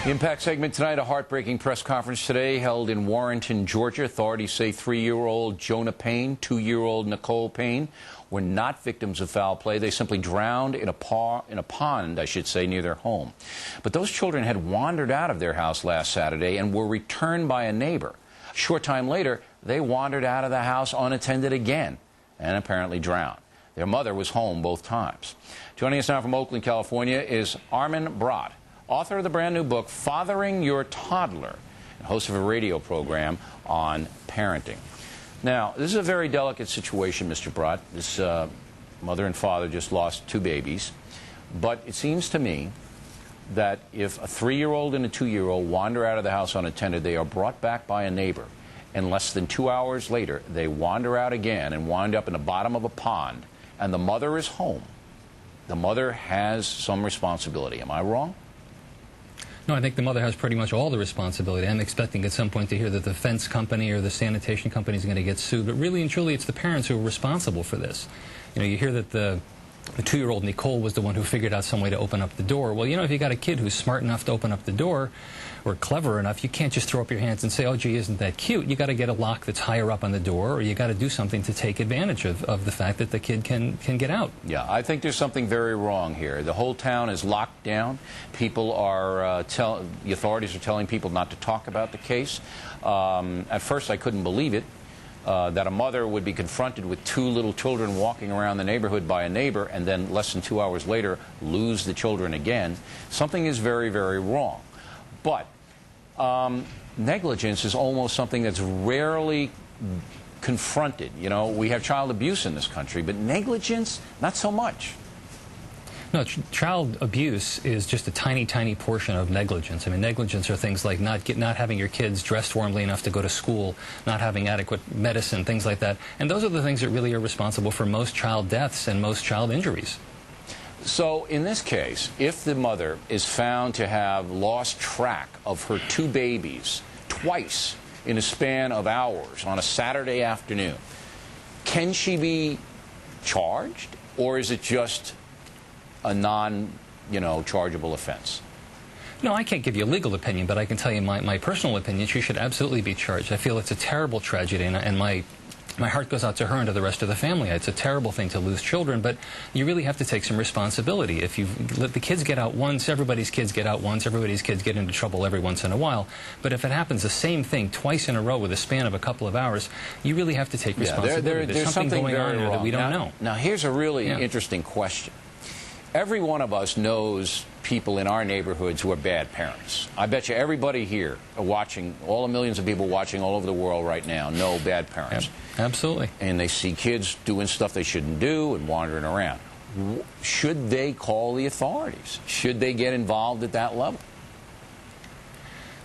The Impact segment tonight, a heartbreaking press conference today held in Warrenton, Georgia. Authorities say 3-year-old Jonah Payne, 2-year-old Nicole Payne were not victims of foul play. They simply drowned in a pond, I should say, near their home. But those children had wandered out of their house last Saturday and were returned by a neighbor. A short time later, they wandered out of the house unattended again and apparently drowned. Their mother was home both times. Joining us now from Oakland, California is Armin Brott, author of the brand new book, Fathering Your Toddler, and host of a radio program on parenting. Now, this is a very delicate situation, Mr. Brott. This mother and father just lost 2 babies. But it seems to me that if a 3-year-old and a 2-year-old wander out of the house unattended, they are brought back by a neighbor. And less than 2 hours later, they wander out again and wind up in the bottom of a pond. And the mother is home. The mother has some responsibility. Am I wrong? No, I think the mother has pretty much all the responsibility. I'm expecting at some point to hear that the fence company or the sanitation company is going to get sued. But really and truly, it's the parents who are responsible for this. You know, you hear that the 2-year-old Nicole was the one who figured out some way to open up the door. Well, you know, if you got a kid who's smart enough to open up the door or clever enough, you can't just throw up your hands and say, oh, gee, isn't that cute? You got to get a lock that's higher up on the door, or you got to do something to take advantage of the fact that the kid can get out. Yeah, I think there's something very wrong here. The whole town is locked down. People are, the authorities are telling people not to talk about the case. At first, I couldn't believe it. That a mother would be confronted with 2 little children walking around the neighborhood by a neighbor and then less than 2 hours later lose the children again. Something is very, very wrong. But negligence is almost something that's rarely confronted. You know, we have child abuse in this country, but negligence, not so much. No, child abuse is just a tiny, tiny portion of negligence. I mean, negligence are things like not having your kids dressed warmly enough to go to school, not having adequate medicine, things like that. And those are the things that really are responsible for most child deaths and most child injuries. So in this case, if the mother is found to have lost track of her 2 babies twice in a span of hours on a Saturday afternoon, can she be charged, or is it just a non-chargeable offense? No, I can't give you a legal opinion, but I can tell you my personal opinion. She should absolutely be charged. I feel it's a terrible tragedy, and my heart goes out to her and to the rest of the family. It's a terrible thing to lose children, but you really have to take some responsibility. If you let the kids get out once, everybody's kids get out once, everybody's kids get into trouble every once in a while. But if it happens the same thing twice in a row with a span of a couple of hours, you really have to take responsibility. There's something going on there that we don't know. Now, here's a really interesting question. Every one of us knows people in our neighborhoods who are bad parents. I bet you everybody here watching, all the millions of people watching all over the world right now know bad parents. Absolutely. And they see kids doing stuff they shouldn't do and wandering around. Should they call the authorities? Should they get involved at that level?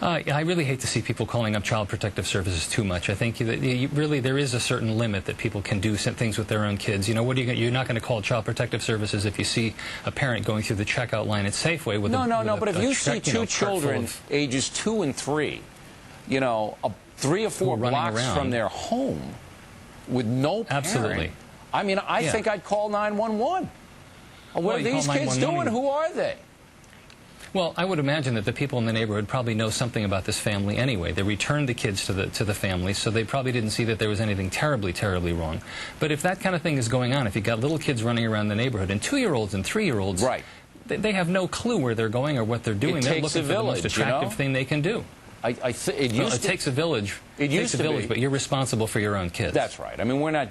I really hate to see people calling up Child Protective Services too much. I think that really there is a certain limit that people can do things with their own kids. You know, you're not going to call Child Protective Services if you see a parent going through the checkout line at Safeway with but if you see 2 children ages 2 and 3, you know, 3 or 4 blocks from their home with no parent. Absolutely. I mean, I think I'd call 911. What are these kids doing? Who are they? Well, I would imagine that the people in the neighborhood probably know something about this family anyway. They returned the kids to the family, so they probably didn't see that there was anything terribly, terribly wrong. But if that kind of thing is going on, if you've got little kids running around the neighborhood, and 2-year-olds and 3-year-olds, right, they have no clue where they're going or what they're doing. They're looking for the most attractive thing they can do. It takes a village. It takes a village, but you're responsible for your own kids. That's right. I mean, we're not.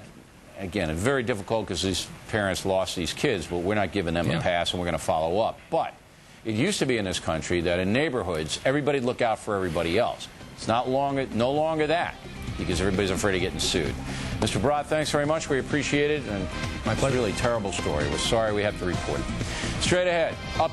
Again, it's very difficult because these parents lost these kids, but we're not giving them a pass, and we're going to follow up. But it used to be in this country that in neighborhoods, everybody look out for everybody else. It's no longer that, because everybody's afraid of getting sued. Mr. Brott, thanks very much. We appreciate it. And my pleasure. Really terrible story. We're sorry we have to report it. Straight ahead.